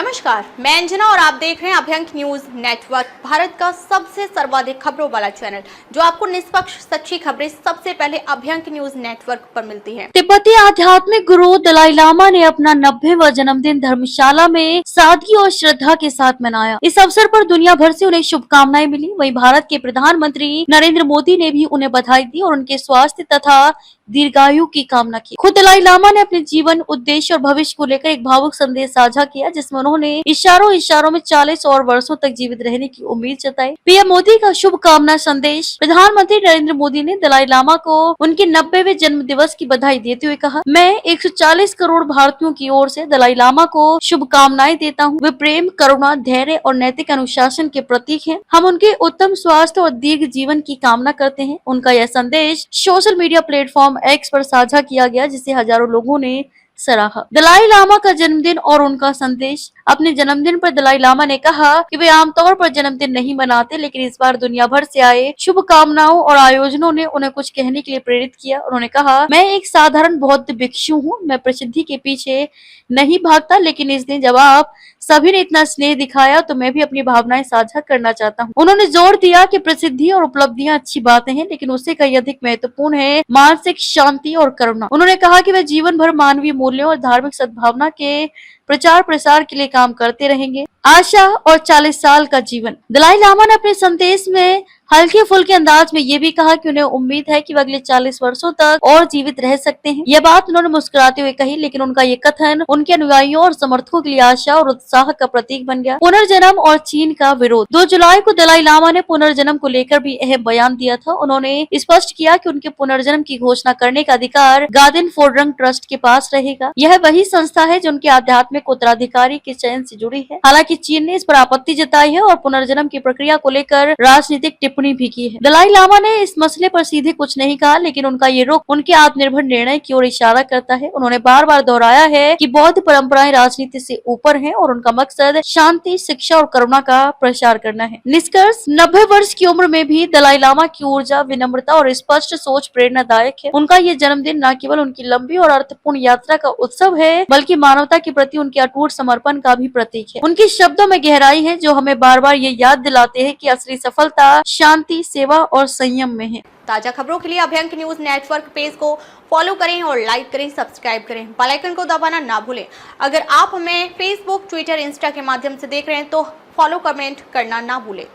नमस्कार, मैं अंजना और आप देख रहे हैं अभ्यंक न्यूज नेटवर्क, भारत का सबसे सर्वाधिक खबरों वाला चैनल, जो आपको निष्पक्ष सच्ची खबरें सबसे पहले अभ्यंक न्यूज नेटवर्क पर मिलती हैं। तिब्बती आध्यात्मिक गुरु दलाई लामा ने अपना 90वां जन्मदिन धर्मशाला में सादगी और श्रद्धा के साथ मनाया। इस अवसर पर दुनिया भर से उन्हें शुभकामनाएं मिली। वहीं भारत के प्रधानमंत्री नरेंद्र मोदी ने भी उन्हें बधाई दी और उनके स्वास्थ्य तथा दीर्घायु की कामना की। खुद दलाई लामा ने अपने जीवन, उद्देश्य और भविष्य को लेकर एक भावुक संदेश साझा किया, जिसमें उन्होंने इशारों में 40 और वर्षों तक जीवित रहने की उम्मीद जताई। पीएम मोदी का शुभकामना संदेश। प्रधानमंत्री नरेंद्र मोदी ने दलाई लामा को उनके 90वें जन्म दिवस की बधाई देते हुए कहा, मैं 140 करोड़ भारतीयों की ओर से दलाई लामा को शुभकामनाएं देता हूँ। वे प्रेम, करुणा, धैर्य और नैतिक अनुशासन के प्रतीक हैं। हम उनके उत्तम स्वास्थ्य और दीर्घ जीवन की कामना करते हैं। उनका यह संदेश सोशल मीडिया प्लेटफॉर्म एक्स पर साझा किया गया, जिसे हजारों लोगों ने सराहा। दलाई लामा का जन्मदिन और उनका संदेश। अपने जन्मदिन पर दलाई लामा ने कहा कि वे आमतौर पर जन्मदिन नहीं मनाते, लेकिन इस बार दुनिया भर से आए शुभकामनाओं और आयोजनों ने उन्हें कुछ कहने के लिए प्रेरित किया। उन्होंने कहा, मैं एक साधारण बौद्ध भिक्षु हूँ। मैं प्रसिद्धि के पीछे नहीं भागता, लेकिन इस दिन जब आप सभी ने इतना स्नेह दिखाया तो मैं भी अपनी भावनाएं साझा करना चाहता हूँ। उन्होंने जोर दिया कि प्रसिद्धि और उपलब्धियां अच्छी बातें हैं, लेकिन उससे कहीं अधिक महत्वपूर्ण है मानसिक शांति और करुणा। उन्होंने कहा कि वे जीवन भर मानवीय मूल्यों और धार्मिक सद्भावना के प्रचार प्रसार के लिए काम करते रहेंगे। आशा और 40 साल का जीवन। दलाई लामा ने अपने संदेश में हल्के फुल्के अंदाज में ये भी कहा कि उन्हें उम्मीद है कि वे अगले 40 वर्षों तक और जीवित रह सकते हैं। यह बात उन्होंने मुस्कुराते हुए कही, लेकिन उनका ये कथन उनके अनुयायियों और समर्थकों के लिए आशा और उत्साह का प्रतीक बन गया। पुनर्जन्म और चीन का विरोध। 2 जुलाई को दलाई लामा ने पुनर्जन्म को लेकर भी अहम बयान दिया था। उन्होंने स्पष्ट किया कि उनके पुनर्जन्म की घोषणा करने का अधिकार गार्डन फोरडंग ट्रस्ट के पास रहेगा। यह वही संस्था है जो उनके आध्यात्मिक उत्तराधिकारी के चयन से जुड़ी है। हालांकि चीन ने इस पर आपत्ति जताई है और पुनर्जन्म की प्रक्रिया को लेकर राजनीतिक टिप्पणी भी की है। दलाई लामा ने इस मसले पर सीधे कुछ नहीं कहा, लेकिन उनका ये रुख उनके आत्मनिर्भर निर्णय की ओर इशारा करता है। उन्होंने बार बार दोहराया है कि बौद्ध परंपराएं राजनीति से ऊपर हैं और उनका मकसद शांति, शिक्षा और करुणा का प्रसार करना है। निष्कर्ष, 90 वर्ष की उम्र में भी दलाई लामा की ऊर्जा, विनम्रता और स्पष्ट सोच प्रेरणादायक है। उनका ये जन्मदिन न केवल उनकी लंबी और अर्थपूर्ण यात्रा का उत्सव है, बल्कि मानवता के प्रति उनके अटूट समर्पण का भी प्रतीक है। उनके शब्दों में गहराई है, जो हमें बार बार ये याद दिलाते हैं कि असली सफलता शांति, सेवा और संयम में है। ताजा खबरों के लिए अभ्यंक न्यूज नेटवर्क पेज को फॉलो करें और लाइक करें, सब्सक्राइब करें, बेल आइकन को दबाना ना भूलें। अगर आप हमें फेसबुक, ट्विटर, इंस्टा के माध्यम से देख रहे हैं तो फॉलो, कमेंट करना ना भूलें।